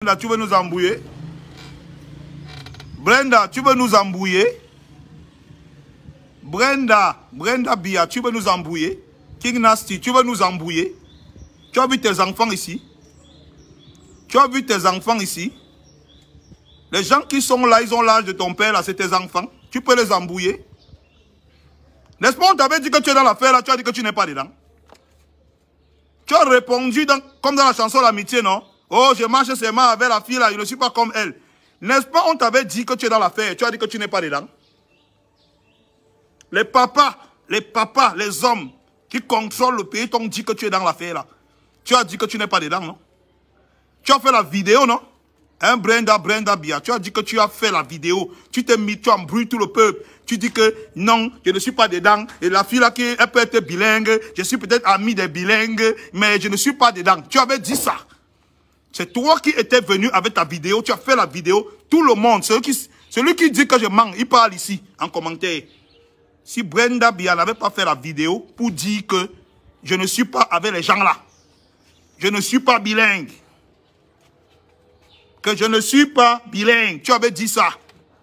Brenda, tu veux nous embrouiller? Brenda, tu veux nous embrouiller? Brenda Bia, tu veux nous embrouiller? King Nasty, tu veux nous embrouiller? Tu as vu tes enfants ici? Tu as vu tes enfants ici? Les gens qui sont là, ils ont l'âge de ton père, là, c'est tes enfants. Tu peux les embrouiller? N'est-ce pas, on t'avait dit que tu es dans l'affaire, là, tu as dit que tu n'es pas dedans. Tu as répondu comme dans la chanson L'amitié, non? Oh, je marche seulement avec la fille là, je ne suis pas comme elle. N'est-ce pas, on t'avait dit que tu es dans l'affaire, tu as dit que tu n'es pas dedans. Les papas, les hommes qui contrôlent le pays t'ont dit que tu es dans l'affaire là. Tu as dit que tu n'es pas dedans, non? Tu as fait la vidéo, non? Hein, Brenda Bia, tu as dit que tu as fait la vidéo. Tu t'es mis, tu embrouilles tout le peuple. Tu dis que non, je ne suis pas dedans. Et la fille là, elle peut être bilingue. Je suis peut-être ami des bilingues, mais je ne suis pas dedans. Tu avais dit ça. C'est toi qui étais venu avec ta vidéo, tu as fait la vidéo, tout le monde, celui qui dit que je mens, il parle ici, en commentaire. Si Brenda Bia n'avait pas fait la vidéo pour dire que je ne suis pas avec les gens là, je ne suis pas bilingue, que je ne suis pas bilingue, tu avais dit ça,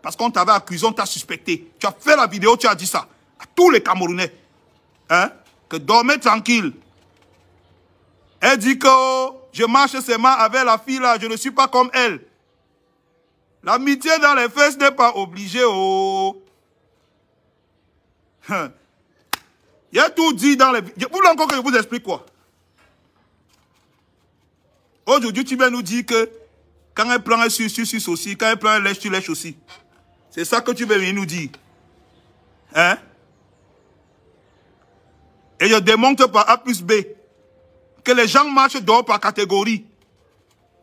parce qu'on t'avait accusé, on t'a suspecté. Tu as fait la vidéo, tu as dit ça, à tous les Camerounais, hein, que dormez tranquille. Elle dit que je marche seulement avec la fille là, je ne suis pas comme elle. L'amitié dans les fesses n'est pas obligée. Oh. Il y a tout dit dans les... Vous voulez encore que je vous explique quoi? Aujourd'hui, tu viens nous dire que quand elle prend un suce aussi, quand elle prend un lèche, tu lèches aussi. C'est ça que tu veux venir nous dire. Hein? Et je démontre par A plus B que les gens marchent dehors par catégorie.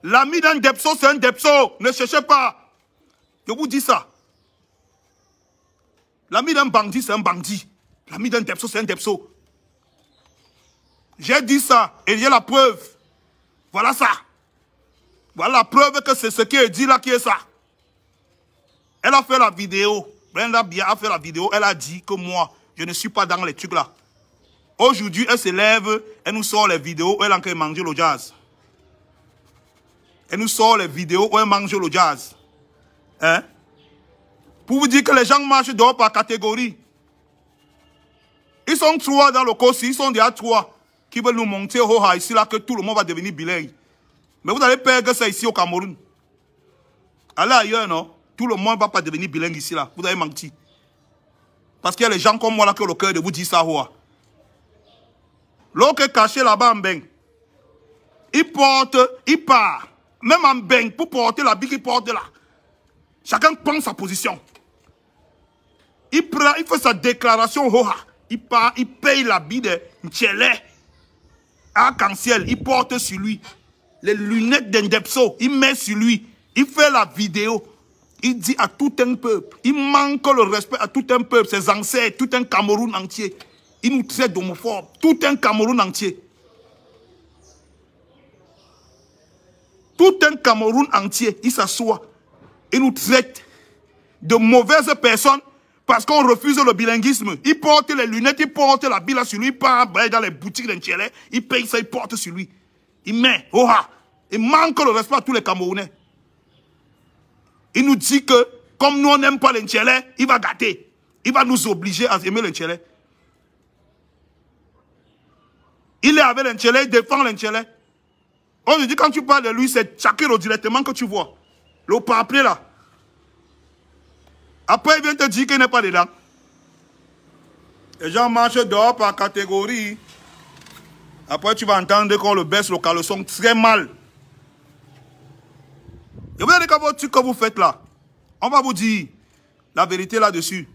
L'ami d'un Depso, c'est un Depso. Ne cherchez pas. Je vous dis ça. L'ami d'un bandit, c'est un bandit. L'ami d'un Depso, c'est un Depso. J'ai dit ça et il y a la preuve. Voilà ça. Voilà la preuve que c'est ce qui est dit là qui est ça. Elle a fait la vidéo. Brenda Bia a fait la vidéo. Elle a dit que moi, je ne suis pas dans les trucs là. Aujourd'hui, elle se lève, elle nous sort les vidéos où elle est en train de manger le jazz. Elle nous sort les vidéos où elle mange le jazz. Hein? Pour vous dire que les gens marchent dehors par catégorie. Ils sont trois dans le COSI, ils sont déjà trois qui veulent nous montrer ici là que tout le monde va devenir bilingue. Mais vous allez perdre ça ici au Cameroun. Allez ailleurs, non? Tout le monde ne va pas devenir bilingue ici là. Vous avez menti. Parce qu'il y a les gens comme moi là qui ont le cœur de vous dire ça. L'autre est caché là-bas en Beng. Il porte, il part. Même en Beng, pour porter la bille qu'il porte là. Chacun prend sa position. Il prend, il fait sa déclaration. Il part, il paye la bille de Nchele. Arc-en-ciel, il porte sur lui. Les lunettes d'Endepso, il met sur lui. Il fait la vidéo. Il dit à tout un peuple. Il manque le respect à tout un peuple, ses ancêtres, tout un Cameroun entier. Il nous traite d'homophobes. Tout un Cameroun entier. Tout un Cameroun entier, il s'assoit. Il nous traite de mauvaises personnes parce qu'on refuse le bilinguisme. Il porte les lunettes, il porte la bille sur lui, il part dans les boutiques d'Nchele, il paye ça, il porte sur lui. Il met, il manque le respect à tous les Camerounais. Il nous dit que, comme nous on n'aime pas l'Nchele, il va gâter. Il va nous obliger à aimer l'Nchele. Il est avec l'Nchele, il défend l'Nchele. Aujourd'hui, quand tu parles de lui, c'est Chakiro directement que tu vois. Le papier là. Après, il vient te dire qu'il n'est pas dedans. Les gens marchent dehors par catégorie. Après, tu vas entendre qu'on le baisse le caleçon très mal. Et vous avez qu'à votre truc que vous faites là. On va vous dire la vérité là-dessus.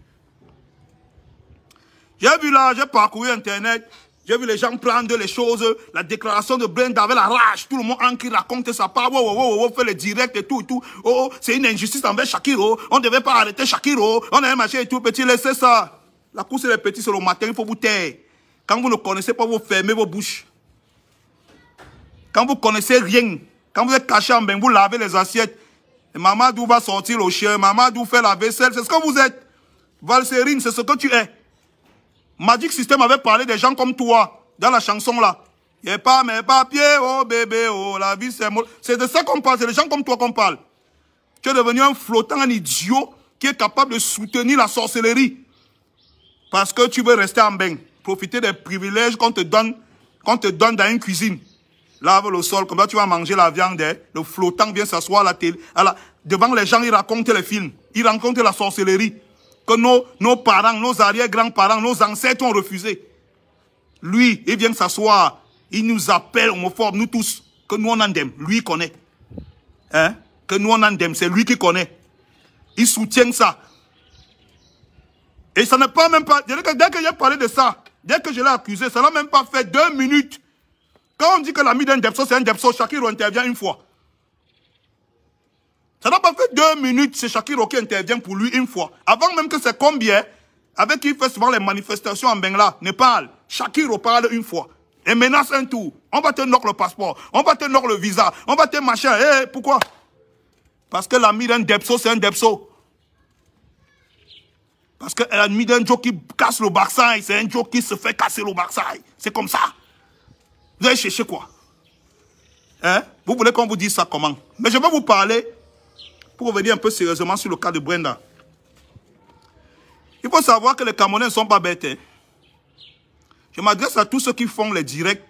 J'ai vu là, j'ai parcouru Internet. J'ai vu les gens prendre les choses, la déclaration de Brenda avec la rage. Tout le monde en qui raconte sa part. Fait le direct et tout. Oh, c'est une injustice envers Shakiro. On ne devait pas arrêter Shakiro. On avait marché et tout petit. Laissez ça. La course des petits, c'est le matin. Il faut vous taire. Quand vous ne connaissez pas, vous fermez vos bouches. Quand vous ne connaissez rien, quand vous êtes caché en bain, vous lavez les assiettes. Et Mamadou va sortir le chien. Mamadou fait la vaisselle. C'est ce que vous êtes. Valserine, c'est ce que tu es. Magic System avait parlé des gens comme toi, dans la chanson là. Il n'y a pas mes papiers, oh bébé, oh, la vie c'est molle. C'est de ça qu'on parle, c'est des gens comme toi qu'on parle. Tu es devenu un flottant, un idiot qui est capable de soutenir la sorcellerie. Parce que tu veux rester en bain. Profiter des privilèges qu'on te donne dans une cuisine. Lave le sol, comme ça tu vas manger la viande. Le flottant vient s'asseoir à la télé. Devant les gens, il raconte les films. Il raconte la sorcellerie. Que nos parents, nos arrière-grands-parents, nos ancêtres ont refusé. Lui, il vient s'asseoir. Il nous appelle homophobes, nous tous. Que nous on en aime. Lui, il connaît. Hein? Que nous on en aime. C'est lui qui connaît. Il soutient ça. Et ça n'est pas même pas... Dès que j'ai parlé de ça, dès que je l'ai accusé, ça n'a même pas fait 2 minutes. Quand on dit que l'ami d'un Debso, c'est un Debso, Shakiro intervient une fois. Ça n'a pas fait 2 minutes, c'est Shakiro qui intervient pour lui une fois. Avant même que c'est combien, avec qui il fait souvent les manifestations en Bengla, Népal, Shakiro parle une fois. Et menace un tour. On va te knock le passeport, on va te knock le visa, on va te machin. Eh, pourquoi? Parce que l'ami d'un Debso, c'est un Debso. Parce que l'ami d'un Joe qui casse le Barsaï, c'est un Joe qui se fait casser le Barsaï. C'est comme ça. Vous allez chercher quoi? Hein? Vous voulez qu'on vous dise ça comment? Mais je vais vous parler, pour revenir un peu sérieusement sur le cas de Brenda. Il faut savoir que les Camerounais ne sont pas bêtes. Hein? Je m'adresse à tous ceux qui font les directs,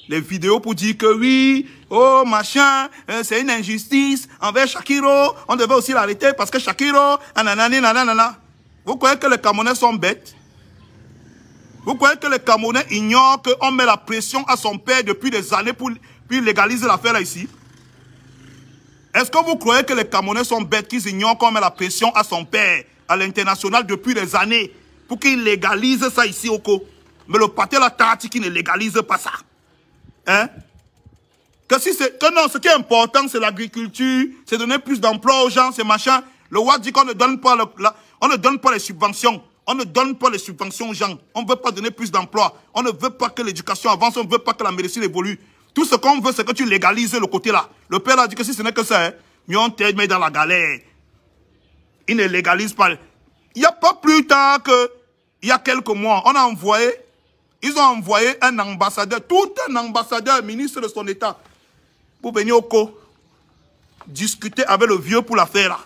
les vidéos pour dire que oui, oh machin, c'est une injustice envers Shakiro, on devait aussi l'arrêter parce que Shakiro, nanana. Vous croyez que les Camerounais sont bêtes? Vous croyez que les Camerounais ignorent qu'on met la pression à son père depuis des années pour légaliser l'affaire là ici? Est-ce que vous croyez que les Camerounais sont bêtes qu'ils ignorent qu'on met la pression à son père à l'international depuis des années pour qu'il légalise ça ici au Co? Mais le pâté la tati qui ne légalise pas ça. Hein? Que non, ce qui est important, c'est l'agriculture, c'est donner plus d'emplois aux gens, c'est machin. Le WAD dit qu'on ne donne pas on ne donne pas les subventions. On ne donne pas les subventions aux gens. On ne veut pas donner plus d'emplois. On ne veut pas que l'éducation avance. On ne veut pas que la médecine évolue. Tout ce qu'on veut, c'est que tu légalises le côté là. Le père a dit que si ce n'est que ça, mieux on t'aide, mais dans la galère. Il ne légalise pas. Il n'y a pas plus tard qu'il y a quelques mois, ils ont envoyé un ambassadeur, tout un ambassadeur, ministre de son État, pour venir au Co, discuter avec le vieux pour l'affaire là.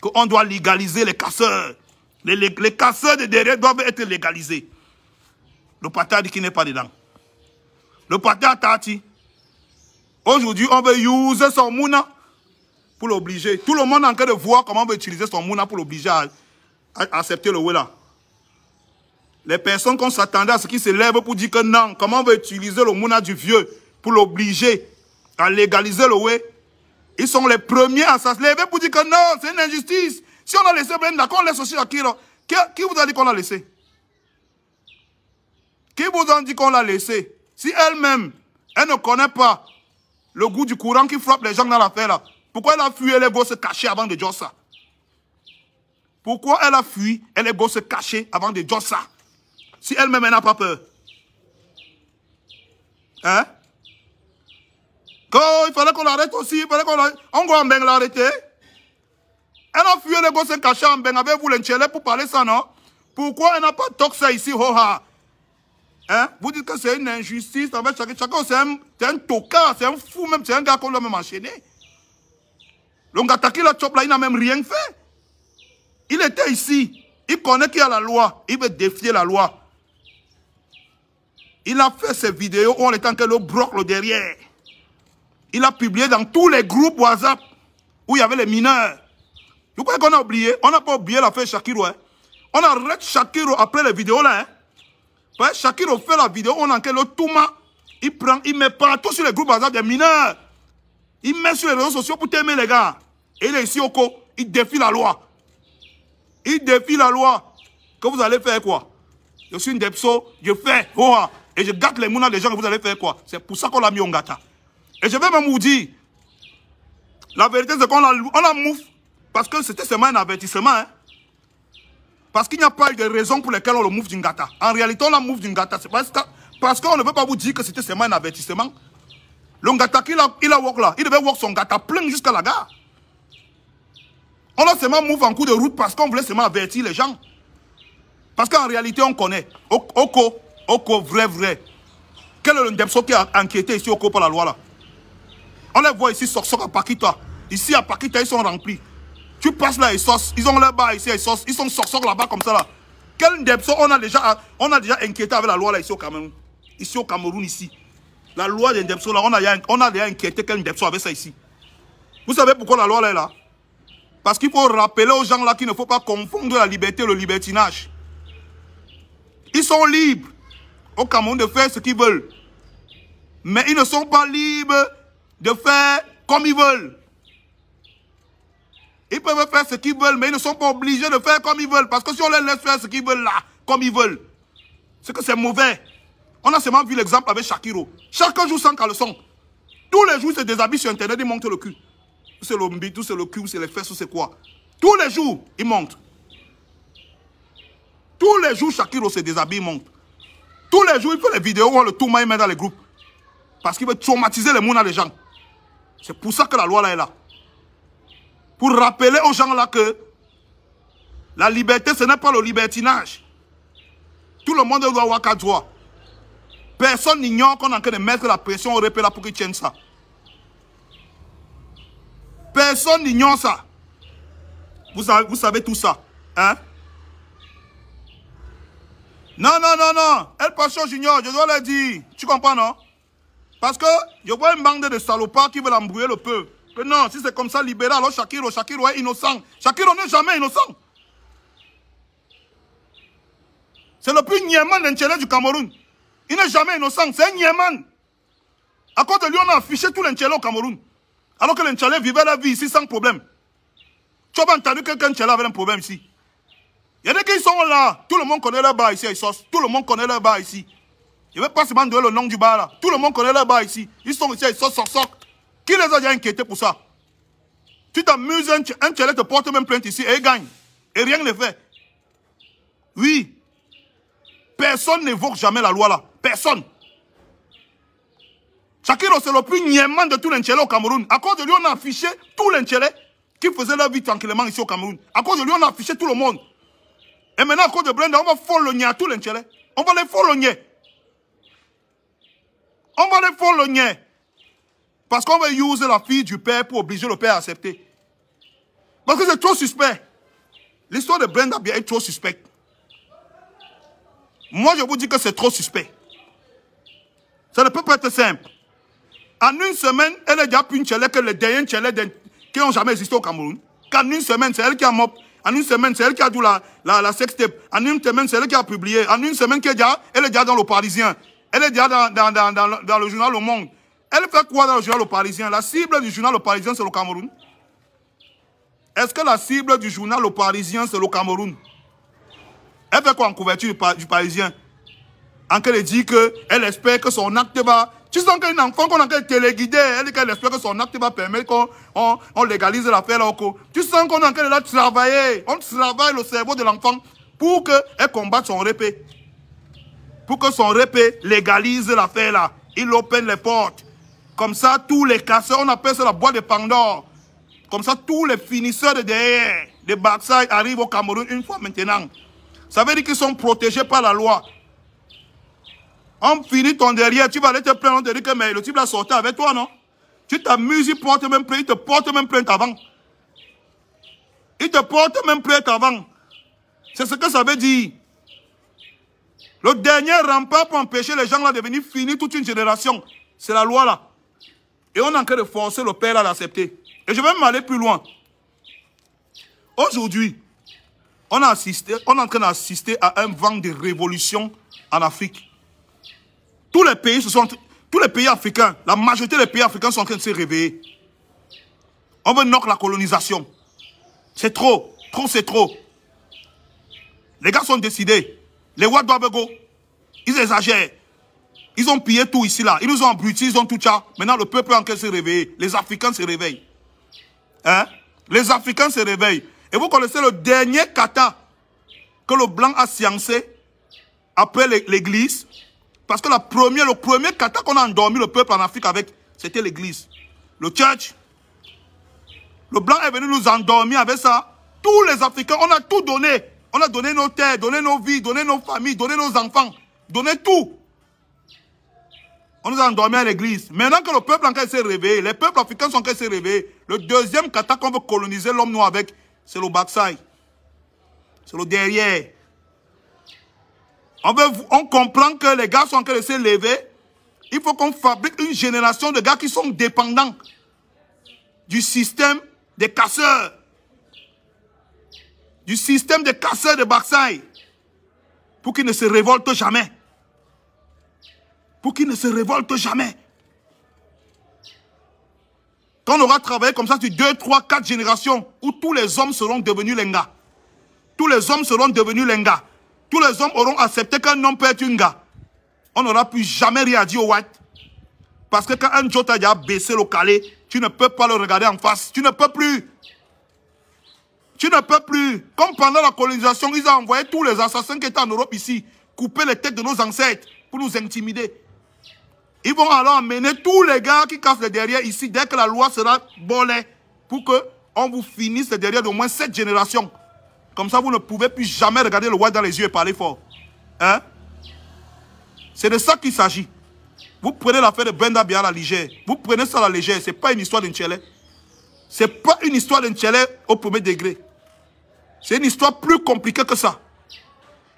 Qu'on doit légaliser les casseurs. Les casseurs de derrière doivent être légalisés. Le parti a dit qu'il n'est pas dedans. Le parti a tati. Aujourd'hui, on veut user son mouna pour l'obliger. Tout le monde est en train de voir comment on veut utiliser son mouna pour l'obliger à accepter le Wela. Les personnes qu'on s'attendait à ce qui se lèvent pour dire que non, comment on veut utiliser le mouna du vieux pour l'obliger à légaliser le Wela. Ils sont les premiers à se lever pour dire que non, c'est une injustice. Si on a laissé Brenda, qu'on laisse aussi Shakiro. Qui vous a dit qu'on l'a laissé? Qui vous a dit qu'on l'a laissé? Si elle-même, elle ne connaît pas le goût du courant qui frappe les gens dans l'affaire là, pourquoi elle a fui, elle est go se cacher avant de dire ça? Pourquoi elle a fui, elle est go se cacher avant de dire ça? Si elle-même, elle n'a pas peur. Hein? Il fallait qu'on l'arrête aussi, il fallait qu'on l'arrête. On va en Beng l'arrêter. Elle a fui les gosses se cacher en Beng avec vous l'enchélé pour parler ça, non? Pourquoi elle n'a pas toqué ça ici, hoha? Hein? Vous dites que c'est une injustice avec chacun, c'est un tocard, c'est un fou même, c'est un gars qu'on doit même enchaîner. Le Ngataki la chop là, il n'a même rien fait. Il était ici, il connaît qu'il y a la loi, il veut défier la loi. Il a fait ces vidéos où on est en train de le broque le derrière. Il a publié dans tous les groupes WhatsApp où il y avait les mineurs. Vous croyez qu'on a oublié? On n'a pas oublié l'affaire Shakiro. Hein? On arrête Shakiro après les vidéos là. Hein? Shakiro fait la vidéo, on enquête le Touma. Il met partout sur les groupes WhatsApp des mineurs. Il met sur les réseaux sociaux pour t'aimer les gars. Et il est ici au Co. Il défie la loi. Il défie la loi. Que vous allez faire quoi? Je suis une Debso, je fais. Et je gâte les mounas des gens que vous allez faire quoi? C'est pour ça qu'on l'a mis en gâta. Et je vais même vous dire, la vérité c'est qu'on a mouf, parce que c'était seulement un avertissement. Hein? Parce qu'il n'y a pas eu de raison pour lesquelles on le mouf d'Ingata. En réalité, on la mouf d'Ingata. C'est parce qu'on ne veut pas vous dire que c'était seulement un avertissement. Le Ngata qu'il a walk là, il devait walk son Ngata plein jusqu'à la gare. On a seulement mouf en cours de route parce qu'on voulait seulement avertir les gens. Parce qu'en réalité, on connaît. Oko, vrai. Quel est le Ndepso qui a inquiété ici au cours par la loi là? On les voit ici, Sok à Pakita. Ici à Pakita, ils sont remplis. Tu passes là, ils ont leur bar ici, ils sont Sok là-bas comme ça là. Quel Ndepso on a déjà inquiété avec la loi là ici au Cameroun? Ici au Cameroun, ici. La loi des Ndepso là, on a déjà inquiété quel Ndepso avec ça ici. Vous savez pourquoi la loi là est là? Parce qu'il faut rappeler aux gens là qu'il ne faut pas confondre la liberté et le libertinage. Ils sont libres au Cameroun de faire ce qu'ils veulent. Mais ils ne sont pas libres de faire comme ils veulent. Ils peuvent faire ce qu'ils veulent, mais ils ne sont pas obligés de faire comme ils veulent. Parce que si on les laisse faire ce qu'ils veulent là, comme ils veulent, c'est que c'est mauvais. On a seulement vu l'exemple avec Shakiro. Chacun joue sans caleçon. Tous les jours, il se déshabille sur Internet, il monte le cul. C'est le mbi, tout c'est le cul, c'est les fesses, c'est quoi. Tous les jours, il monte. Tous les jours, Shakiro se déshabille, il monte. Tous les jours, il fait les vidéos où on le tourne, il met dans les groupes. Parce qu'il veut traumatiser les mounas des gens. C'est pour ça que la loi là est là. Pour rappeler aux gens là que la liberté, ce n'est pas le libertinage. Tout le monde doit avoir qu'à droit. Personne n'ignore qu'on est en train de mettre la pression au répé là pour qu'ils tiennent ça. Personne n'ignore ça. Vous savez tout ça. Hein? Non. El Pacho Junior, je dois le dire. Tu comprends, non? Parce que je vois une bande de salopards qui veulent embrouiller le peuple. Que non, si c'est comme ça libéré, alors Shakiro est innocent. Shakiro n'est jamais innocent. C'est le plus niéman d'Enchele du Cameroun. Il n'est jamais innocent, c'est un niéman. À cause de lui, on a affiché tout l'Enchele au Cameroun. Alors que l'Enchele vivait la vie ici sans problème. Tu as pas entendu que quelqu'un avait un problème ici? Il y a des qui sont là. Tout le monde connaît leur bar ici à Issos. Tout le monde connaît leur bar ici. Je ne vais pas seulement donner le nom du bar là. Tout le monde connaît leur bar ici. Ils sont ici à Issos, Qui les a déjà inquiétés pour ça? Tu t'amuses, un Tchèlè te porte même plainte ici et il gagne. Et rien ne fait. Oui. Personne n'évoque jamais la loi là. Personne. Shakiro, c'est le plus niéman de tous les Tchèlè au Cameroun. À cause de lui, on a affiché tous les Tchèlè qui faisaient leur vie tranquillement ici au Cameroun. À cause de lui, on a affiché tout le monde. Et maintenant, à cause de Brenda, on va fologner à tous les Tchèlè. On va les fologner. On va les fologner. Parce qu'on va user la fille du père pour obliger le père à accepter. Parce que c'est trop suspect. L'histoire de Brenda Biya est trop suspecte. Moi, je vous dis que c'est trop suspect. Ça ne peut pas être simple. En une semaine, elle a déjà plus une Tchèlè que les derniers Tchèlè qui n'ont jamais existé au Cameroun. Qu'en une semaine, c'est elle qui a mop. En une semaine, c'est elle qui a dit la sextape. En une semaine, c'est elle qui a publié. En une semaine, elle est déjà dans le Parisien. Elle est déjà dans le journal Le Monde. Elle fait quoi dans le journal Le Parisien? La cible du journal Le Parisien, c'est le Cameroun. Est-ce que la cible du journal Le Parisien, c'est le Cameroun? Elle fait quoi en couverture du Parisien? En qu'elle dit qu'elle espère que son acte va... Tu sens qu'un enfant qu'on a téléguidé, elle dit qu'elle espère que son acte va permettre qu'on légalise l'affaire. Tu sens qu'on a travaillé. On travaille le cerveau de l'enfant pour qu'elle combatte son répé. Pour que son répé légalise l'affaire là. Il open les portes. Comme ça, tous les casseurs, on appelle ça la boîte de Pandore. Comme ça, tous les finisseurs de derrière, de backside arrivent au Cameroun une fois maintenant. Ça veut dire qu'ils sont protégés par la loi. On finit ton derrière, tu vas aller te plaindre, on te dit que mais le type l'a sorti avec toi, non? Tu t'amuses, il porte même plainte, il te porte même plainte avant. Il te porte même plainte avant. C'est ce que ça veut dire. Le dernier rempart pour empêcher les gens là de venir finir toute une génération, c'est la loi là. Et on est en train de forcer le père là d'accepter. Et je vais même aller plus loin. Aujourd'hui, on est en train d'assister à un vent de révolution en Afrique. Tous les pays africains, la majorité des pays africains sont en train de se réveiller. On veut knock la colonisation. C'est trop. Trop, c'est trop. Les gars sont décidés. Les Ouagadougou, ils exagèrent. Ils ont pillé tout ici, là. Ils nous ont abrutis, ils ont tout ça. Maintenant, le peuple est en train de se réveiller. Les Africains se réveillent. Hein? Les Africains se réveillent. Et vous connaissez le dernier kata que le blanc a sciencé après l'église. Parce que le premier kata qu'on a endormi le peuple en Afrique avec, c'était l'église. Le church. Le blanc est venu nous endormir avec ça. Tous les Africains, on a tout donné. On a donné nos terres, donné nos vies, donné nos familles, donné nos enfants. Donné tout. On nous a endormis à l'église. Maintenant que le peuple en s'est réveillé, les peuples africains sont en s'est réveillés, le deuxième kata qu'on veut coloniser l'homme noir avec, c'est le backside. C'est le derrière. On comprend que les gars sont en train de se lever. Il faut qu'on fabrique une génération de gars qui sont dépendants du système des casseurs. Du système des casseurs de backside. Pour qu'ils ne se révoltent jamais. Pour qu'ils ne se révoltent jamais. Quand on aura travaillé comme ça sur 2, 3, 4 générations, où tous les hommes seront devenus lengas. Tous les hommes seront devenus lengas. Tous les hommes auront accepté qu'un homme peut être un gars. On n'aura plus jamais rien dit au white. Parce que quand un Jota a baissé le calé, tu ne peux pas le regarder en face. Tu ne peux plus. Tu ne peux plus. Comme pendant la colonisation, ils ont envoyé tous les assassins qui étaient en Europe ici, couper les têtes de nos ancêtres pour nous intimider. Ils vont alors emmener tous les gars qui cassent les derrière ici, dès que la loi sera bolée, pour qu'on vous finisse les derrière d'au moins 7 générations. Comme ça, vous ne pouvez plus jamais regarder le white dans les yeux et parler fort. Hein? C'est de ça qu'il s'agit. Vous prenez l'affaire de Brenda Biya à la légère. Vous prenez ça à la légère. Ce n'est pas une histoire d'un Tchélé. Ce n'est pas une histoire d'un Tchélé au premier degré. C'est une histoire plus compliquée que ça.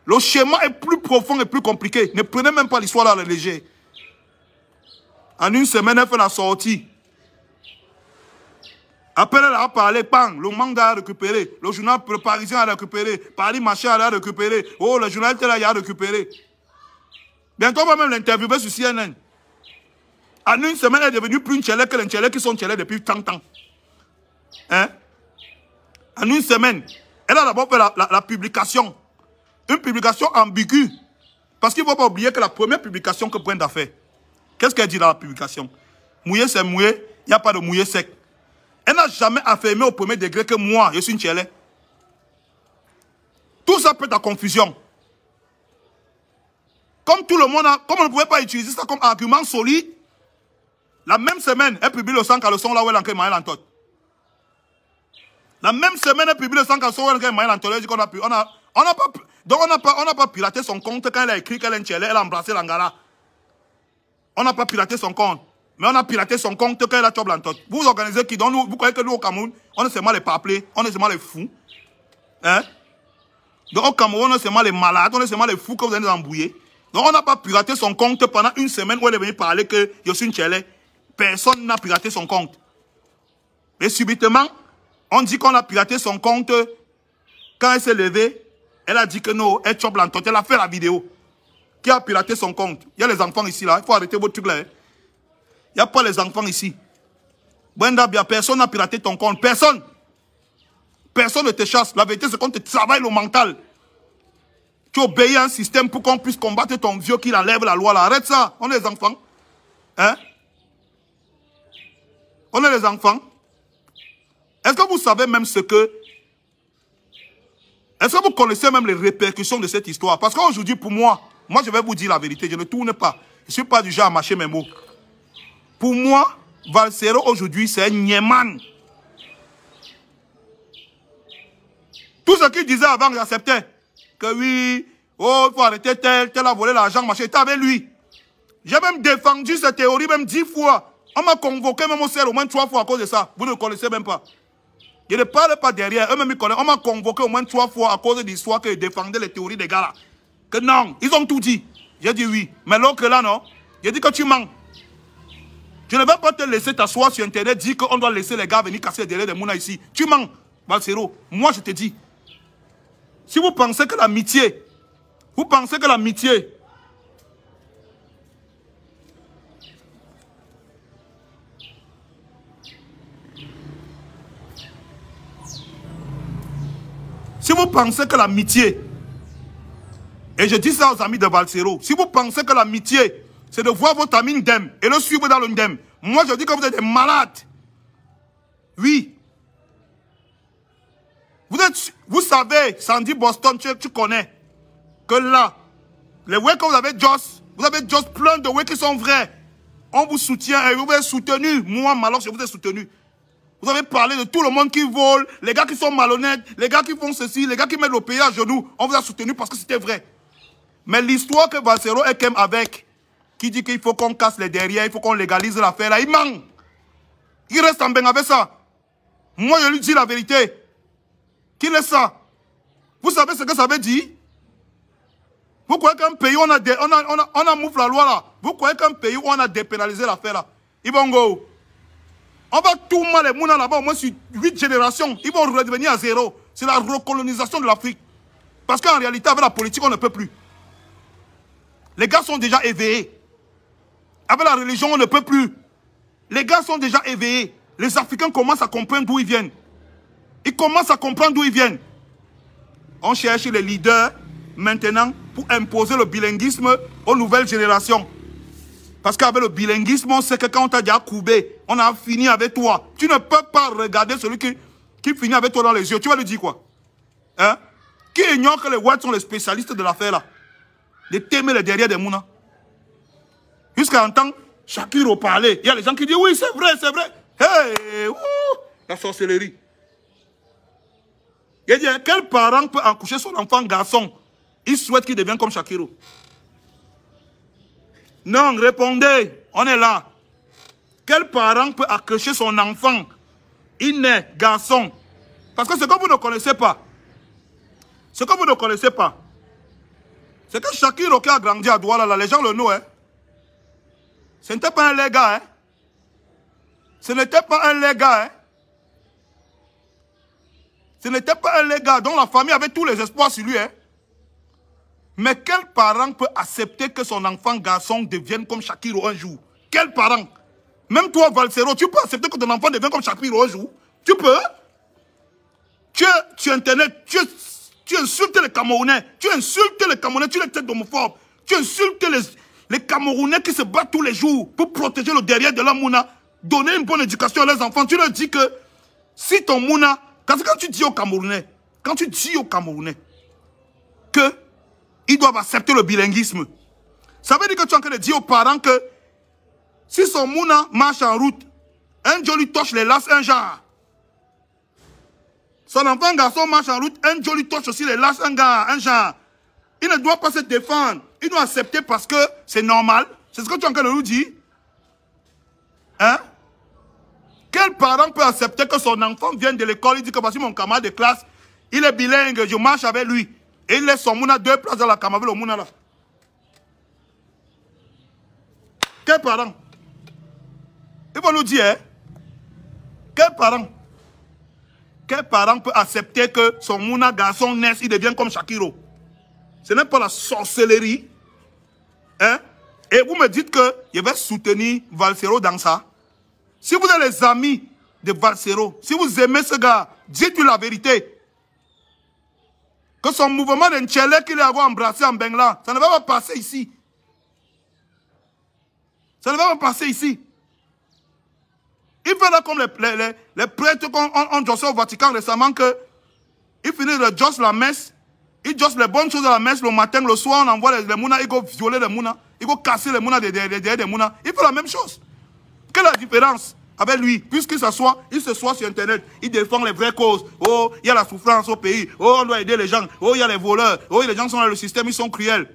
Le schéma est plus profond et plus compliqué. Ne prenez même pas l'histoire à la légère. En une semaine, elle fait la sortie. Après, elle a parlé, bang, le manga a récupéré, le journal parisien a récupéré, Paris Machin a récupéré, oh, le journal tel a récupéré. Bientôt, on va même l'interviewer sur CNN. En une semaine, elle est devenue plus une Tchélé que les Tchélé qui sont Tchélé depuis 30 ans. Hein? En une semaine, elle a d'abord fait la publication. Une publication ambiguë. Parce qu'il ne faut pas oublier que la première publication que Brenda a fait, qu'est-ce qu'elle dit dans la publication? Mouillé, c'est mouillé, il n'y a pas de mouillé sec. Elle n'a jamais affirmé au premier degré que moi, je suis une Tchélé. Tout ça peut être en confusion. Comme tout le monde comme on ne pouvait pas utiliser ça comme argument solide, la même semaine, elle publie le sang à le son là où elle a Maël Antot. La même semaine, elle publie le sang à le son où elle a Maël Antot. Elle dit qu'on a pu. Donc on n'a pas piraté son compte quand elle a écrit qu'elle est une Tchélé, elle a embrassé l'Angara. On n'a pas piraté son compte. Mais on a piraté son compte quand elle a Tchob Lantot. Vous organisez qui? Donc vous croyez que nous au Cameroun, on est seulement les paplés, on est seulement les fous. Hein? Donc au Cameroun, on est seulement les malades, on est seulement les fous que vous allez nous embrouiller. Donc on n'a pas piraté son compte pendant une semaine où elle est venue parler que je suis une Tchélé. Personne n'a piraté son compte. Et subitement, on dit qu'on a piraté son compte. Quand elle s'est levée, elle a dit que non, elle Tchob Lantot, elle a fait la vidéo. Qui a piraté son compte? Il y a les enfants ici là, il faut arrêter votre truc là. Hein? Il n'y a pas les enfants ici. Brenda Biya, personne n'a piraté ton compte. Personne. Personne ne te chasse. La vérité, c'est qu'on te travaille le mental. Tu obéis à un système pour qu'on puisse combattre ton vieux qui enlève la loi là. Arrête ça. On est les enfants. Hein? On est les enfants. Est-ce que vous savez même ce que... Est-ce que vous connaissez même les répercussions de cette histoire? Parce qu'aujourd'hui, pour moi, je vais vous dire la vérité. Je ne tourne pas. Je ne suis pas du genre à mâcher mes mots. Pour moi, Valsero aujourd'hui, c'est un Nieman. Tout ce qu'il disait avant, j'acceptais. Que oui, oh, il faut arrêter tel a volé l'argent, machin. J'étais avec lui. J'ai même défendu cette théorie, même 10 fois. On m'a convoqué même au CEL au moins 3 fois à cause de ça. Vous ne le connaissez même pas. Je ne parle pas derrière. Eux-mêmes, ils connaissent. On m'a convoqué au moins 3 fois à cause de l'histoire que je défendais les théories des gars là. Que non, ils ont tout dit. J'ai dit oui. Mais l'autre là, non. J'ai dit que tu mens. Je ne vais pas te laisser t'asseoir sur Internet, dire qu'on doit laisser les gars venir casser derrière des mounas ici. Tu mens, Valsero. Moi, je te dis. Si vous pensez que l'amitié, et je dis ça aux amis de Valsero, si vous pensez que l'amitié, c'est de voir votre ami Ndem et le suivre dans le Ndem. Moi, je dis que vous êtes des malades. Oui. Vous savez, Sandy Boston, tu connais, que là, les way que vous avez juste plein de way qui sont vrais. On vous soutient et vous êtes soutenu. Moi, Malox, je vous ai soutenu. Vous avez parlé de tout le monde qui vole, les gars qui sont malhonnêtes, les gars qui font ceci, les gars qui mettent le pays à genoux. On vous a soutenu parce que c'était vrai. Mais l'histoire que Valsero est quand même avec, qui dit qu'il faut qu'on casse les derrière, il faut qu'on légalise l'affaire là, il ment. Il reste en bain avec ça. Moi, je lui dis la vérité. Qu'il est ça? Vous savez ce que ça veut dire? Vous croyez qu'un pays où on a moufle la loi là? Vous croyez qu'un pays où on a dépénalisé l'affaire là? Ils vont go. On va tout mal les mouna là-bas au moins sur 8 générations. Ils vont redevenir à zéro. C'est la recolonisation de l'Afrique. Parce qu'en réalité, avec la politique, on ne peut plus. Les gars sont déjà éveillés. Avec la religion, on ne peut plus. Les gars sont déjà éveillés. Les Africains commencent à comprendre d'où ils viennent. Ils commencent à comprendre d'où ils viennent. On cherche les leaders maintenant pour imposer le bilinguisme aux nouvelles générations. Parce qu'avec le bilinguisme, on sait que quand on t'a déjà courbé, on a fini avec toi. Tu ne peux pas regarder celui qui finit avec toi dans les yeux. Tu vas lui dire quoi? Hein? Qui ignore que les Whites sont les spécialistes de l'affaire là? Les témer les derrière des mounas. Jusqu'à entendre Shakiro parler. Il y a les gens qui disent oui, c'est vrai, c'est vrai. Hey, la sorcellerie. Il dit, quel parent peut accoucher son enfant garçon? Il souhaite qu'il devienne comme Shakiro. Non, répondez, on est là. Quel parent peut accoucher son enfant? Il naît garçon. Parce que ce que vous ne connaissez pas, c'est que Shakiro qui a grandi à Douala, là, les gens le know, hein. Ce n'était pas un légat, hein. Ce n'était pas un légat, hein. Ce n'était pas un légat dont la famille avait tous les espoirs sur lui, hein. Mais quel parent peut accepter que son enfant garçon devienne comme Shakiro un jour? Quel parent? Même toi, Valsero, tu peux accepter que ton enfant devienne comme Shakiro un jour? Tu peux? Tu es Internet, tu insultes les Camerounais, tu les traites d'homophobes, tu insultes les Camerounais qui se battent tous les jours pour protéger le derrière de la Mouna, donner une bonne éducation à leurs enfants. Tu leur dis que si ton Mouna, quand tu dis aux Camerounais, que ils doivent accepter le bilinguisme, ça veut dire que tu es en train de dire aux parents que si son Mouna marche en route, un joli touche les lasses un genre. Son enfant garçon marche en route, un joli touche aussi les lasses un genre. Il ne doit pas se défendre. Il doit accepter parce que c'est normal. C'est ce que tu es en train de nous dire. Hein? Quel parent peut accepter que son enfant vienne de l'école, il dit que voici mon camarade de classe, il est bilingue, je marche avec lui. Et il laisse son mouna 2 places dans la camarade, le mouna là. Quel parent? Il va nous dire, hein? Quel parent peut accepter que son mouna garçon naisse, il devient comme Shakiro? Ce n'est pas la sorcellerie. Hein? Et vous me dites que je vais soutenir Valsero dans ça. Si vous êtes les amis de Valsero, si vous aimez ce gars, dites-lui la vérité. Que son mouvement d'Nchele qu'il a embrassé en Bengla, ça ne va pas passer ici. Ça ne va pas passer ici. Il fait là comme les prêtres qu'on jossé au Vatican récemment, que ils finissent de josser la messe, ils jossent les bonnes choses à la messe le matin, le soir, on envoie les mounas, ils vont violer les mounas, ils vont casser les mounas des mounas. Il fait la même chose. Quelle est la différence avec lui? Puisqu'il s'assoit, il se soit sur Internet, il défend les vraies causes. Oh, il y a la souffrance au pays. Oh, on doit aider les gens. Oh, il y a les voleurs. Oh, les gens sont dans le système, ils sont cruels.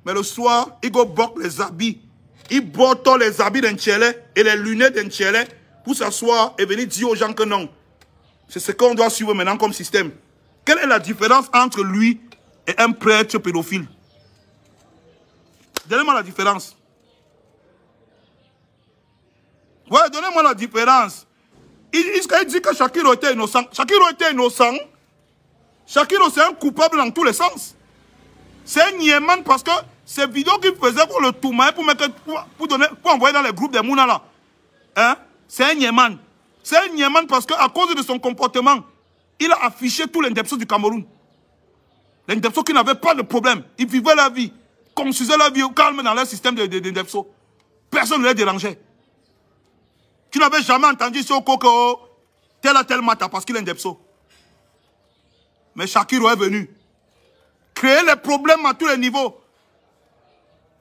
Mais le soir, il go bloque les habits. Il botte les habits d'Nchele et les lunettes d'Nchele pour s'asseoir et venir dire aux gens que non. C'est ce qu'on doit suivre maintenant comme système. Quelle est la différence entre lui et un prêtre pédophile? Donnez-moi la différence. Ouais, donnez-moi la différence. Il dit que Shakiro était innocent. Shakiro était innocent. Shakiro, c'est un coupable dans tous les sens. C'est un niéman parce que ces vidéos qu'il faisait pour le tourmailler, pour envoyer dans les groupes des Mouna là, hein? C'est un niéman. C'est un niéman parce qu'à cause de son comportement, il a affiché tous les Ndepso du Cameroun. Les Ndepso qui n'avaient pas de problème. Ils vivaient la vie, construisaient la vie au calme dans leur système de Ndepso. Personne ne les dérangeait. Tu n'avais jamais entendu ici au Coco, tel à tel matin parce qu'il est Ndepso. Mais Shakiro est venu créer les problèmes à tous les niveaux.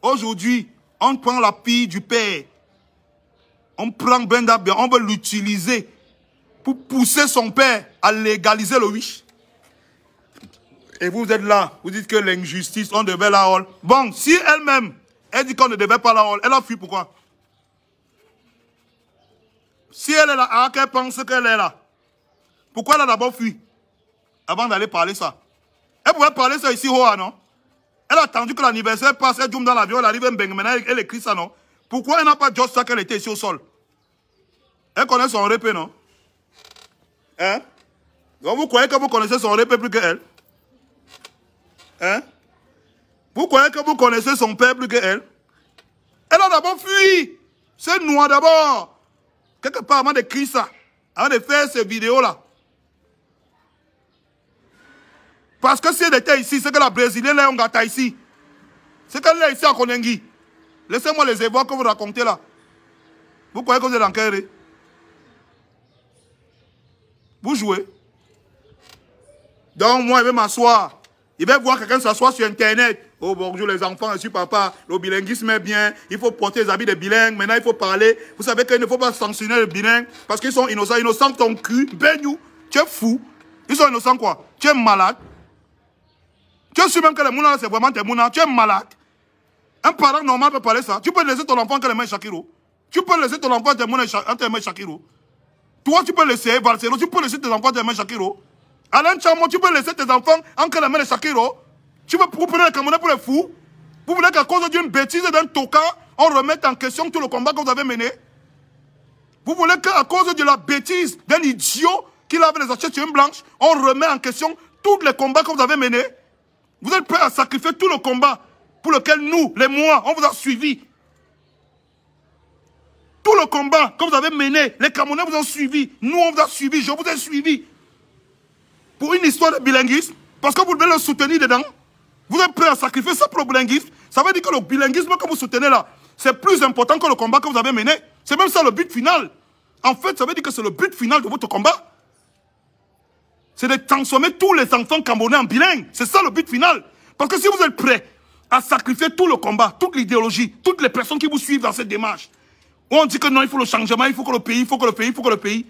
Aujourd'hui, on prend la fille du père. On prend Brenda Bien, on veut l'utiliser pour pousser son père à légaliser le wish. Et vous êtes là, vous dites que l'injustice, on devait la hall. Bon, si elle-même, Elle dit qu'on ne devait pas la hold. Elle a fui, pourquoi? Si elle est là, qu'elle pense qu'elle est là, pourquoi elle a d'abord fui avant d'aller parler ça? Elle pouvait parler ça ici, non? Elle a attendu que l'anniversaire passe, elle joue dans l'avion, elle arrive, maintenant elle écrit ça, non? Pourquoi elle n'a pas juste ça qu'elle était ici au sol? Elle connaît son répé, non? Hein? Donc vous croyez que vous connaissez son répé plus qu'elle? Hein? Vous croyez que vous connaissez son père plus qu'elle? Elle a d'abord fui. C'est noir d'abord. Quelque part avant d'écrire ça, avant de faire ces vidéos-là. Parce que si elle était ici, c'est que la Brésilienne est en gâta ici. C'est qu'elle est ici à Konengi. Laissez-moi les évoques que vous racontez là. Vous croyez que vous êtes en quelle? Vous jouez. Donc moi, je vais m'asseoir. Il va voir quelqu'un s'asseoir sur Internet. Oh bonjour les enfants, je suis papa. Le bilinguisme est bien. Il faut porter les habits de bilingues. Maintenant, il faut parler. Vous savez qu'il ne faut pas sanctionner les bilingues parce qu'ils sont innocents. Innocents ton cul. Beignou. Tu es fou. Ils sont innocents quoi? Tu es malade. Tu es sûr même que les mouna, c'est vraiment tes mouna. Tu es malade. Un parent normal peut parler ça. Tu peux laisser ton enfant que les mains Shakiro. Tu peux laisser ton enfant tes mouna entre les mains Shakiro. Toi, tu peux laisser Valsero. Tu peux laisser tes enfants tes mains Shakiro. Alain Chamo, tu peux laisser tes enfants entre les mains de Shakiro. Tu veux prendre les Camerounais pour les fous? Vous voulez qu'à cause d'une bêtise et d'un toka, on remette en question tout le combat que vous avez mené? Vous voulez qu'à cause de la bêtise d'un idiot qui lave les assiettes sur une blanche, on remet en question tous les combats que vous avez menés? Vous êtes prêts à sacrifier tout le combat pour lequel nous, les Mois, on vous a suivi. Tout le combat que vous avez mené, les Camerounais vous ont suivi. Nous, on vous a suivi, je vous ai suivi. Pour une histoire de bilinguisme, parce que vous devez le soutenir dedans. Vous êtes prêts à sacrifier ça pour le bilinguisme? Ça veut dire que le bilinguisme que vous soutenez là, c'est plus important que le combat que vous avez mené. C'est même ça le but final. En fait, ça veut dire que c'est le but final de votre combat. C'est de transformer tous les enfants camerounais en bilingues. C'est ça le but final. Parce que si vous êtes prêts à sacrifier tout le combat, toute l'idéologie, toutes les personnes qui vous suivent dans cette démarche, où on dit que non, il faut le changement, il faut que le pays, il faut que le pays, il faut que le pays,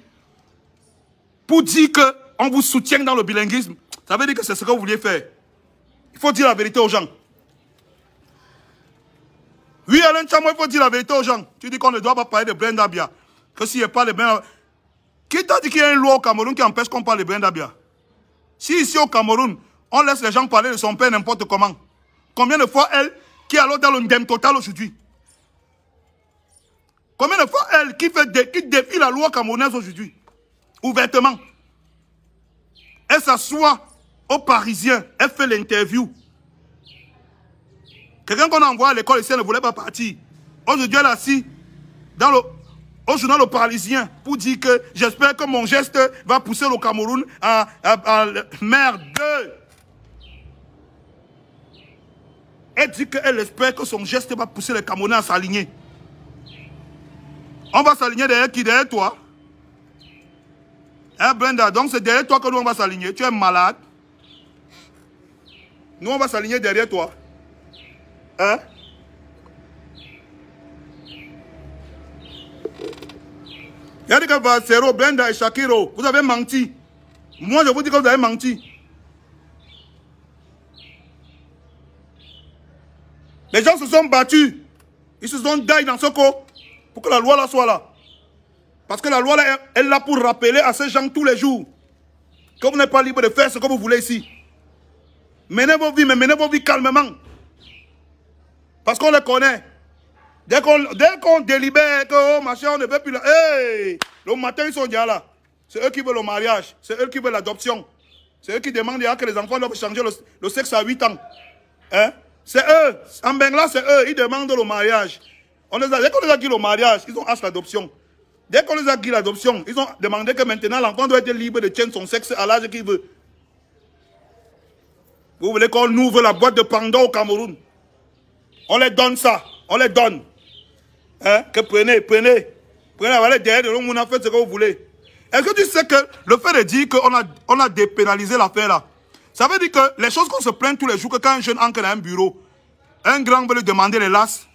pour dire qu'on vous soutient dans le bilinguisme, ça veut dire que c'est ce que vous vouliez faire. Il faut dire la vérité aux gens. Oui, Alain Chamo, il faut dire la vérité aux gens. Tu dis qu'on ne doit pas parler de Brenda Bia. Que s'il n'y a pas de Brenda... Qui t'a dit qu'il y a une loi au Cameroun qui empêche qu'on parle de Brenda Bia? Si ici au Cameroun, on laisse les gens parler de son père n'importe comment, combien de fois elle, qui est alors dans le ndem total aujourd'hui? Combien de fois elle, qui défie la loi camerounaise aujourd'hui? Ouvertement. Elle s'assoit aux Parisiens, elle fait l'interview. Quelqu'un qu'on a envoyé à l'école ici, elle ne voulait pas partir. Aujourd'hui, elle est assise au journal Le Parisien pour dire que j'espère que mon geste va pousser le Cameroun à merde. Elle dit qu'elle espère que son geste va pousser les Camerounais à s'aligner. On va s'aligner derrière qui? Derrière toi. Hein, Brenda, donc c'est derrière toi que nous on va s'aligner. Tu es malade. Nous on va s'aligner derrière toi. Hein? Il y a des gars, Valsero, Brenda et Shakiro, vous avez menti. Moi, je vous dis que vous avez menti. Les gens se sont battus. Ils se sont daillés dans ce corps pour que la loi là soit là. Parce que la loi là est là pour rappeler à ces gens tous les jours que vous n'êtes pas libre de faire ce que vous voulez ici. Menez vos vies, mais menez vos vies calmement. Parce qu'on les connaît. Dès qu'on délibère que oh, machin, on ne veut plus là. Hey, le matin, ils sont déjà là. C'est eux qui veulent le mariage. C'est eux qui veulent l'adoption. C'est eux qui demandent que les enfants doivent changer le sexe à 8 ans. Hein? C'est eux. En Bengla, c'est eux. Ils demandent le mariage. Dès qu'on les a dit le mariage, ils ont hâte l'adoption. Dès qu'on les a dit l'adoption, ils ont demandé que maintenant l'enfant doit être libre de tenir son sexe à l'âge qu'il veut. Vous voulez qu'on ouvre la boîte de Pandore au Cameroun? On les donne ça. On les donne. Hein? Que prenez. Prenez, allez derrière de l'homme, on a fait ce que vous voulez. Est-ce que tu sais que le fait de dire qu'on a dépénalisé l'affaire là, ça veut dire que les choses qu'on se plaint tous les jours, que quand un jeune entre dans un bureau, un grand veut lui demander les lasses.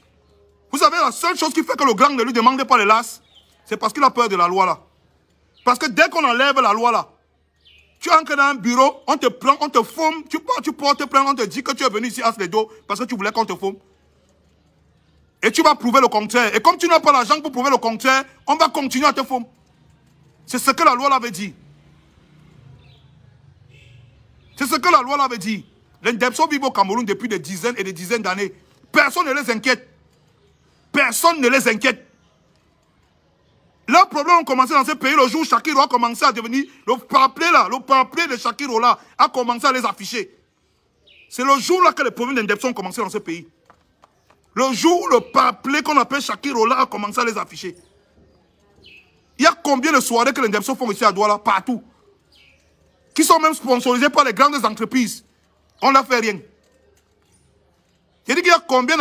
Vous savez, la seule chose qui fait que le grand ne lui demande pas les lasses, c'est parce qu'il a peur de la loi là. Parce que dès qu'on enlève la loi là, tu entres dans un bureau, on te prend, on te forme, tu portes plainte, on te dit que tu es venu ici à les dos parce que tu voulais qu'on te forme. Et tu vas prouver le contraire. Et comme tu n'as pas l'argent pour prouver le contraire, on va continuer à te fondre. C'est ce que la loi l'avait dit. C'est ce que la loi l'avait dit. Les Ndebso vivent au Cameroun depuis des dizaines et des dizaines d'années. Personne ne les inquiète. Personne ne les inquiète. Leurs problèmes ont commencé dans ce pays le jour où Shakiro a commencé à devenir... Le pamphlet de Shakiro là a commencé à les afficher. C'est le jour là que les problèmes d'Indepso ont commencé dans ce pays. Le jour où le pamphlet qu'on appelle Shakiro là a commencé à les afficher. Il y a combien de soirées que les Ndebso font ici à Douala? Partout. Qui sont même sponsorisés par les grandes entreprises. On n'a fait rien. J'ai dit qu'il y a combien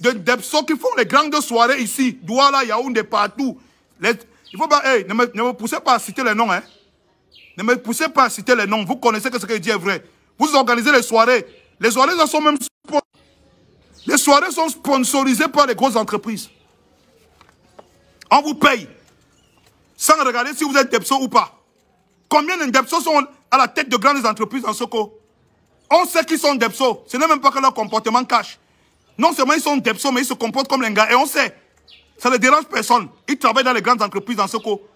de Ndebso qui font les grandes soirées ici, Douala, Yaoundé, partout. Il faut pas, ne me poussez pas à citer les noms. Hein. Ne me poussez pas à citer les noms. Vous connaissez que ce que je dis est vrai. Vous organisez les soirées. Les soirées sont même... Les soirées sont sponsorisées par les grosses entreprises. On vous paye. Sans regarder si vous êtes Ndebso ou pas. Combien de Ndebso sont à la tête de grandes entreprises dans Soko? On sait qu'ils sont Ndebso. Ce n'est même pas que leur comportement cache. Non seulement ils sont Ndebso, mais ils se comportent comme les gars. Et on sait. Ça ne dérange personne. Ils travaillent dans les grandes entreprises dans Soko.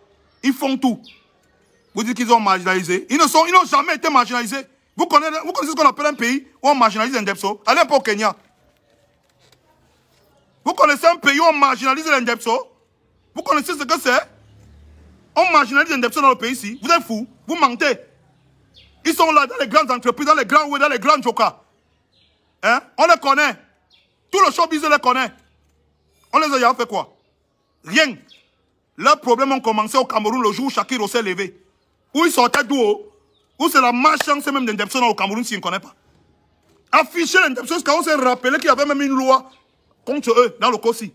Ils font tout. Vous dites qu'ils ont marginalisé. Ils n'ont jamais été marginalisés. Vous connaissez ce qu'on appelle un pays où on marginalise les Ndebso? Allez un peu au Kenya. Vous connaissez un pays où on marginalise les Ndebso? Vous connaissez ce que c'est? On marginalise les Ndebso dans le pays ici. Vous êtes fous. Vous mentez. Ils sont là dans les grandes entreprises, dans les grands dans les grands jokas. Hein? On les connaît. Tout le showbiz les connaît. On les a fait quoi? Rien. Leurs problèmes ont commencé au Cameroun le jour où Shakiro s'est levé. Où ils sortaient d'où? Où c'est la malchance même des Ndebso au Cameroun si on ne connaît pas. Afficher les Ndebso jusqu'à on s'est rappelé qu'il y avait même une loi contre eux dans le Kossi.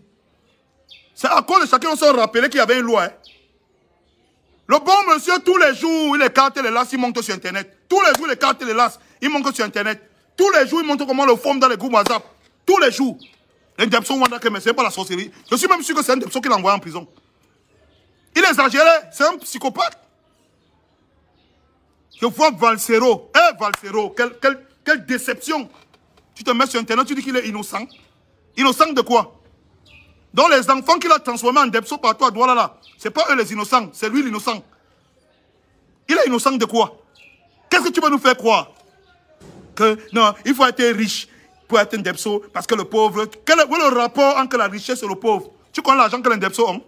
C'est à cause de Shakiro qu'on s'est rappelé qu'il y avait une loi. Hein. Le bon monsieur, tous les jours, il écarte les lasses, il monte sur Internet. Tous les jours, il écarte les lasses, il monte sur Internet. Tous les jours, il montre comment le forme dans les groupes WhatsApp. Tous les jours. Les Ndebso Wanda, mais c'est pas la sorcellerie. Je suis même sûr que c'est un Ndebso qui l'a envoyé en prison. Il exagérait, c'est un psychopathe. Je vois Valsero. Valsero, quelle déception. Tu te mets sur Internet, tu dis qu'il est innocent. Innocent de quoi? Donc les enfants qu'il a transformés en Ndebso partout à Douala là, c'est pas eux les innocents, c'est lui l'innocent. Il est innocent de quoi? Qu'est-ce que tu veux nous faire croire? Que non, il faut être riche pour être un Ndebso, parce que le pauvre... Quel est le rapport entre la richesse et le pauvre? Tu connais l'argent que les Ndebso ont?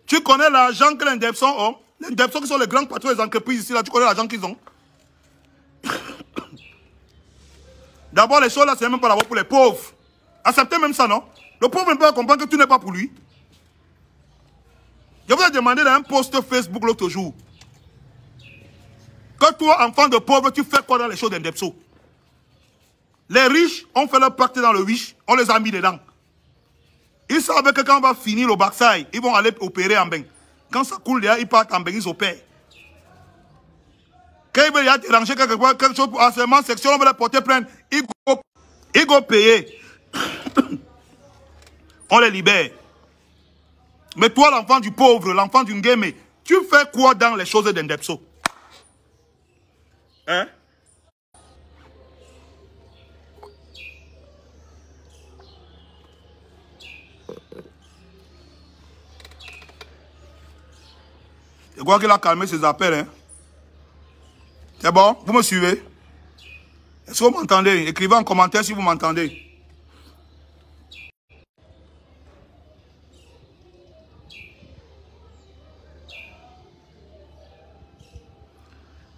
Tu connais l'argent que les Ndebso ont? Les Ndebso qui sont les grands patrons des entreprises ici, là, tu connais l'argent qu'ils ont? D'abord, les choses là, c'est même pas d'abord pour les pauvres. Acceptez même ça, non? Le pauvre ne peut pas comprendre que tu n'es pas pour lui. Je vous ai demandé dans un post Facebook l'autre jour. Que toi, enfant de pauvre, tu fais quoi dans les choses des Ndebso? Les riches ont fait leur pacte dans le riche, on les a mis dedans. Ils savent que quand on va finir le backside, ils vont aller opérer en bain. Quand ça coule derrière, ils partent en bain, ils opèrent. Quand ils veulent déranger quelque chose pour harcèlement sexuel, on va les porter plainte. Ils vont payer. On les libère. Mais toi, l'enfant du pauvre, l'enfant d'une game, tu fais quoi dans les choses des Ndebso? Hein? Je crois qu'il a calmé ses appels. Hein? C'est bon? Vous me suivez? Est-ce que vous m'entendez? Écrivez en commentaire si vous m'entendez.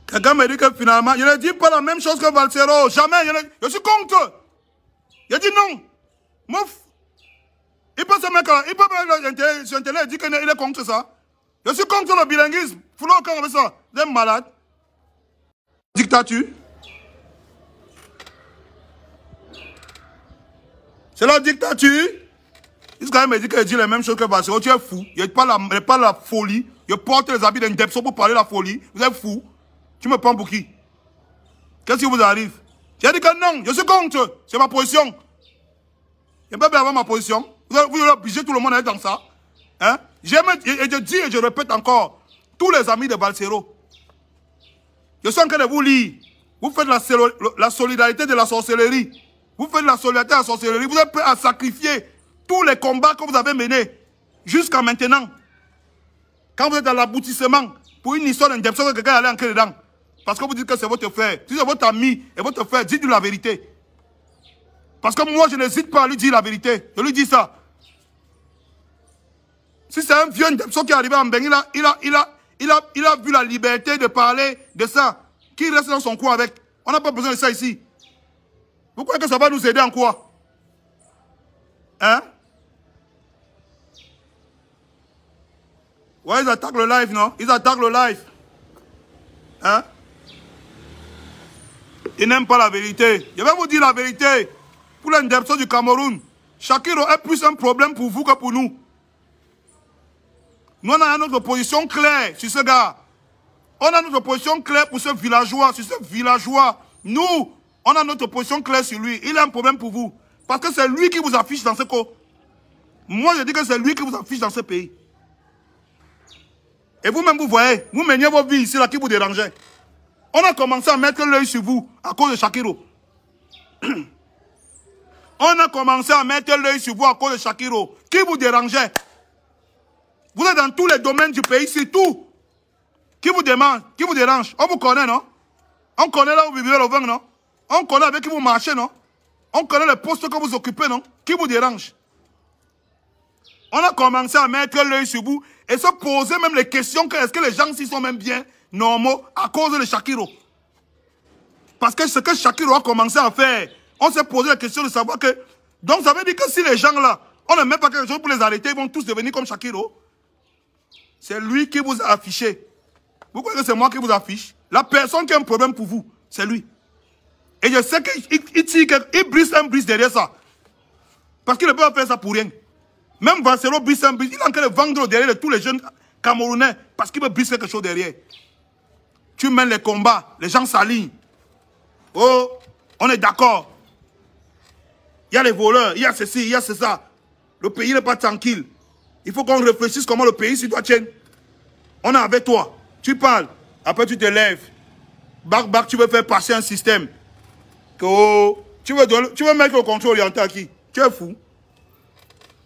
Quelqu'un me dit que finalement, je ne dis pas la même chose que Valsero. Jamais. Je suis contre. Je dis non. Mouf. Il peut se mettre sur Internet et dire qu'il est contre ça. Je suis contre le bilinguisme. Faut le avec ça. Vous êtes malade. Dictature. C'est la dictature. Israël me dit qu'il dit les mêmes choses que Valsero. Tu es fou. Il n'y a pas la folie. Je porte les habits d'un Ndebso pour parler de la folie. Vous êtes fou. Tu me prends pour qui? Qu'est-ce qui vous arrive? J'ai dit que non, je suis contre. C'est ma position. Je ne peux pas avoir ma position. Vous allez obliger tout le monde à être dans ça. Hein? Et je dis et je répète encore, tous les amis de Valsero, je suis en train de vous lire. Vous faites la solidarité de la sorcellerie. Vous faites la solidarité à la sorcellerie. Vous êtes prêt à sacrifier tous les combats que vous avez menés jusqu'à maintenant. Quand vous êtes à l'aboutissement pour une histoire d'indemption que quelqu'un allait entrer dedans. Parce que vous dites que c'est votre frère. Si c'est votre ami et votre frère, dites-lui la vérité. Parce que moi, je n'hésite pas à lui dire la vérité. Je lui dis ça. Si c'est un vieux indemption qui est arrivé en Mbeng, il a vu la liberté de parler de ça. Qui reste dans son coin avec. On n'a pas besoin de ça ici. Vous croyez que ça va nous aider en quoi? Hein? Ouais, ils attaquent le live, non? Ils attaquent le live. Hein? Ils n'aiment pas la vérité. Je vais vous dire la vérité. Pour l'indemption du Cameroun, Shakiro est plus un problème pour vous que pour nous. Nous, on a notre position claire sur ce gars. On a notre position claire pour ce villageois, sur ce villageois. Nous, on a notre position claire sur lui. Il a un problème pour vous. Parce que c'est lui qui vous affiche dans ce co. Moi, je dis que c'est lui qui vous affiche dans ce pays. Et vous-même, vous voyez, vous meniez vos vies ici, là, qui vous dérangeait. On a commencé à mettre l'œil sur vous à cause de Shakiro. On a commencé à mettre l'œil sur vous à cause de Shakiro. Qui vous dérangeait? Vous êtes dans tous les domaines du pays, c'est tout. Qui vous demande? Qui vous dérange? On vous connaît, non? On connaît là où vous vivez le vin, non? On connaît avec qui vous marchez, non? On connaît les postes que vous occupez, non? Qui vous dérange? On a commencé à mettre l'œil sur vous et se poser même les questions que est-ce que les gens s'y sont même bien normaux à cause de Shakiro. Parce que ce que Shakiro a commencé à faire, on s'est posé la question de savoir que... Donc ça veut dire que si les gens là, on ne met pas quelque chose pour les arrêter, ils vont tous devenir comme Shakiro. C'est lui qui vous a affiché. Vous croyez que c'est moi qui vous affiche? La personne qui a un problème pour vous, c'est lui. Et je sais qu'il brise derrière ça. Parce qu'il ne peut pas faire ça pour rien. Même Vancero brise, il est en train de vendre derrière de tous les jeunes Camerounais parce qu'il veut briser quelque chose derrière. Tu mènes les combats, les gens s'alignent. Oh, on est d'accord. Il y a les voleurs, il y a ceci, il y a ça. Le pays n'est pas tranquille. Il faut qu'on réfléchisse comment le pays s'y doit tenir. On est avec toi. Tu parles. Après, tu te lèves. Bac, tu veux faire passer un système. Oh, tu veux mettre le contrôle orienté à qui? Tu es fou.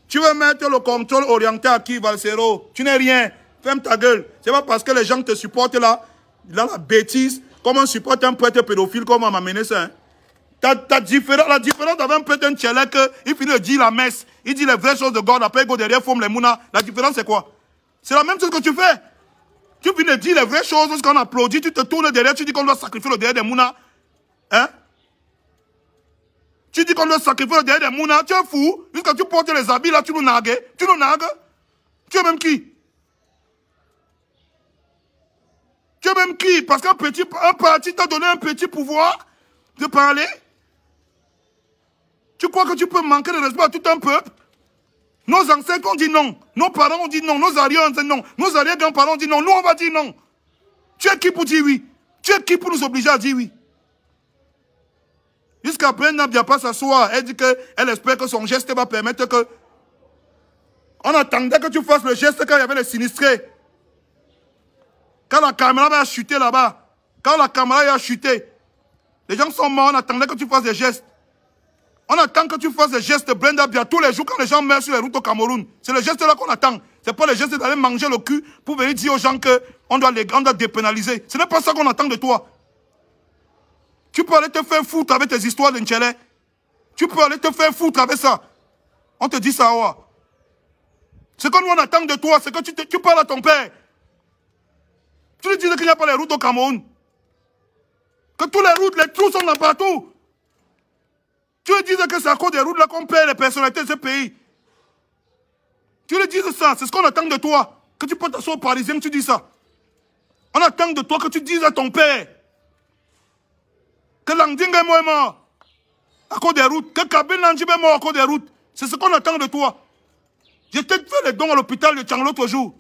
Tu veux mettre le contrôle orienté à qui, Valsero? Tu n'es rien. Ferme ta gueule. C'est pas parce que les gens te supportent là, la bêtise, comme on supporte un prêtre pédophile, comme on m'a mené ça. Hein? La différence avec un prêtre tchèlek, il finit de dire la messe, il dit les vraies choses de God, après il go derrière, forme les mounas. La différence c'est quoi? C'est la même chose que tu fais. Tu finis de dire les vraies choses, lorsqu'on applaudit, tu te tournes derrière, tu dis qu'on doit sacrifier le derrière des mounas. Hein? Tu dis qu'on doit sacrifier le derrière des mounas, tu es fou. Jusqu'à tu portes les habits là, tu nous nagues. Tu nous nagues. Tu es même qui? Tu es même qui? Parce qu'un parti t'a donné un petit pouvoir de parler. Tu crois que tu peux manquer de respect à tout un peuple? Nos ancêtres ont dit non. Nos parents ont dit non. Nos arrières ont dit non. Nos arrière-grands-parents ont dit non. Nous, on va dire non. Tu es qui pour dire oui? Tu es qui pour nous obliger à dire oui? Jusqu'à présent, elle n'a pas s'asseoir. Elle dit qu'elle espère que son geste va permettre que... On attendait que tu fasses le geste quand il y avait les sinistrés. Quand la caméra va chuter là-bas. Quand la caméra va chuter. Les gens sont morts, on attendait que tu fasses des gestes. On attend que tu fasses des gestes, Brenda Bia, tous les jours quand les gens meurent sur les routes au Cameroun. C'est le geste là qu'on attend. C'est pas le geste d'aller manger le cul pour venir dire aux gens qu'on doit dépénaliser. Ce n'est pas ça qu'on attend de toi. Tu peux aller te faire foutre avec tes histoires d'Inchele. Tu peux aller te faire foutre avec ça. On te dit ça, ouais. Ce que nous on attend de toi, c'est que tu parles à ton père. Tu lui dis qu'il n'y a pas les routes au Cameroun. Que tous les routes, les trous sont là partout. Tu lui dis que c'est à cause des routes là qu'on perd les personnalités de ce pays. Tu lui dis ça, c'est ce qu'on attend de toi. Que tu peux t'asseoir aux Parisiens, que tu dis ça. On attend de toi que tu dises à ton père que Landing est mort à cause des routes, que Kabine Landing est mort à cause des routes. C'est ce qu'on attend de toi. J'ai peut-être fait les dons à l'hôpital de Tchang l'autre jour.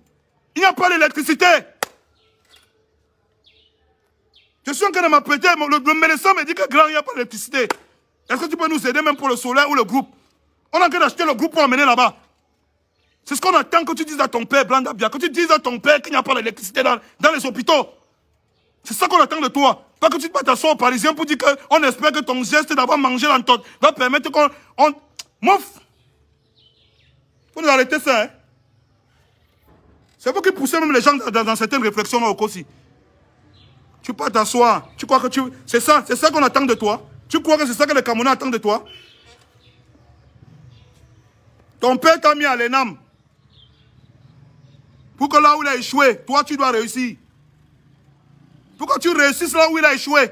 Il n'y a pas d'électricité. Je suis en train de m'apprêter, le médecin me dit que grand, il n'y a pas d'électricité. Est-ce que tu peux nous aider même pour le solaire ou le groupe? On est en train d'acheter le groupe pour emmener là-bas. C'est ce qu'on attend que tu dises à ton père, Blanda Bia, que tu dises à ton père qu'il n'y a pas d'électricité dans les hôpitaux. C'est ça qu'on attend de toi. Pas que tu te t'asseoir aux Parisiens pour dire qu'on espère que ton geste d'avoir mangé l'entente va permettre qu'on... Mouf! Faut nous arrêter ça, hein? C'est vous qui poussez même les gens dans certaines réflexions là aussi. Tu peux t'asseoir. Tu crois que tu... C'est ça qu'on attend de toi. Tu crois que c'est ça que les Camerounais attendent de toi? Ton père t'a mis à l'ENAM. Pour que là où il a échoué, toi tu dois réussir. Pour que tu réussisses là où il a échoué.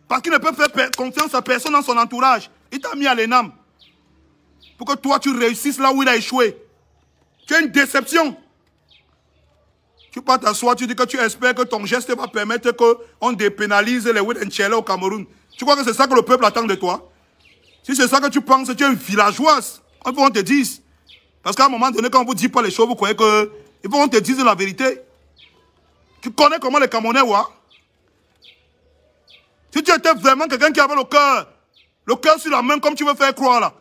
Parce qu'il ne peut faire confiance à personne dans son entourage. Il t'a mis à l'ENAM. Pour que toi tu réussisses là où il a échoué. Tu as une déception. Tu peux t'asseoir, tu dis que tu espères que ton geste va permettre qu'on dépénalise les Widenchela au Cameroun. Tu crois que c'est ça que le peuple attend de toi? Si c'est ça que tu penses, tu es une villageoise. Il faut qu'on te dise. Parce qu'à un moment donné, quand on vous dit pas les choses, vous croyez que... Il faut qu'on te dise la vérité. Tu connais comment les Camerounais, ouais? Si tu étais vraiment quelqu'un qui avait le cœur sur la main comme tu veux faire croire là,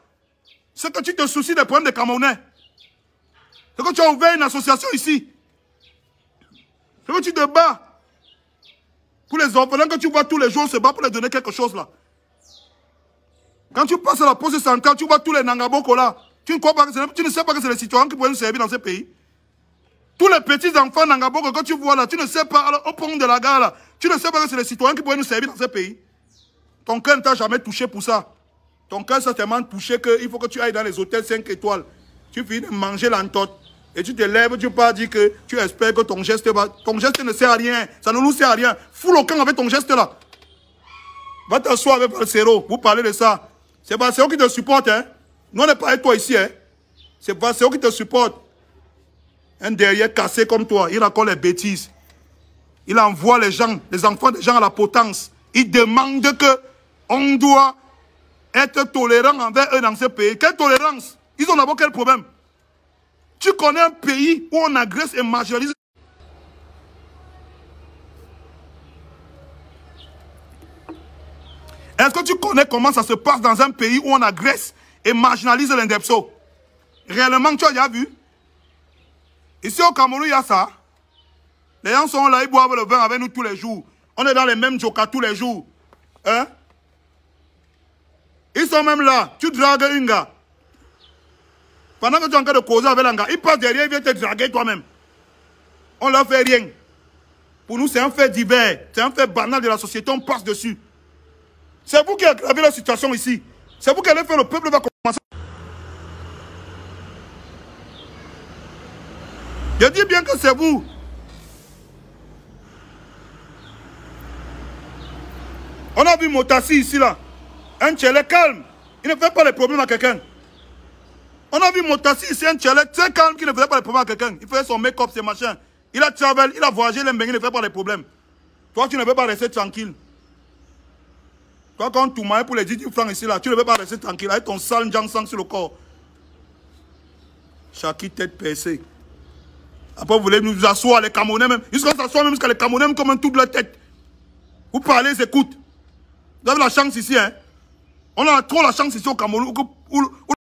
c'est que tu te soucies des problèmes des Camerounais. C'est que tu as ouvert une association ici. C'est que tu te bats. Pour les orphelins que tu vois tous les jours, on se bat pour les donner quelque chose là. Quand tu passes à la poste centrale, tu vois tous les Nangaboko là. Tu ne sais pas que c'est les citoyens qui pourraient nous servir dans ce pays. Tous les petits enfants Nangaboko que tu vois là, tu ne sais pas, alors, au pont de la gare là, tu ne sais pas que c'est les citoyens qui pourraient nous servir dans ce pays. Ton cœur ne t'a jamais touché pour ça. Ton cœur s'est tellement touché qu'il faut que tu ailles dans les hôtels 5 étoiles. Tu finis de manger l'entorte. Et tu te lèves, tu peux dire que tu espères que ton geste va... Ton geste ne sert à rien. Ça ne nous sert à rien. Fous le camp avec ton geste là. Va t'asseoir avec Valsero. Vous parlez de ça. C'est Valsero qui te supporte, hein. Nous, on n'est pas avec toi ici, hein. C'est Valsero qui te supporte. Un derrière cassé comme toi. Il raconte les bêtises. Il envoie les gens, les enfants des gens à la potence. Il demande que on doit être tolérant envers eux dans ce pays. Quelle tolérance? Ils ont d'abord quel problème? Tu connais un pays où on agresse et marginalise. Est-ce que tu connais comment ça se passe dans un pays où on agresse et marginalise l'indepso? Réellement, tu as déjà vu? Ici au Cameroun, il y a ça. Les gens sont là, ils boivent le vin avec nous tous les jours. On est dans les mêmes jokas tous les jours. Hein? Ils sont même là. Tu dragues un gars. Pendant que tu es en train de causer avec un gars, il passe derrière, il vient te draguer toi-même. On ne leur fait rien. Pour nous, c'est un fait divers. C'est un fait banal de la société, on passe dessus. C'est vous qui avez aggravé la situation ici. C'est vous qui allez faire, le peuple va commencer. Je dis bien que c'est vous. On a vu Motassi ici, là. Un tchèlè calme. Il ne fait pas les problèmes à quelqu'un. On a vu Motassi ici, un tchèlè très calme qui ne faisait pas les problèmes à quelqu'un. Il faisait son make-up, ses machins. Il a travel, il a voyagé, il ne fait pas les problèmes. Toi, tu ne peux pas rester tranquille. Toi, quand tu m'as pour les 10 francs ici, là, tu ne peux pas rester tranquille avec ton sale sang sur le corps. Chaki tête percée. Après, vous voulez nous asseoir, les Camerounais même. Ils seront s'asseoir même jusqu'à les Camerounais comme un tout de la tête. Vous parlez, ils écoutent. Vous avez la chance ici, hein. On a trop la chance ici au Cameroun où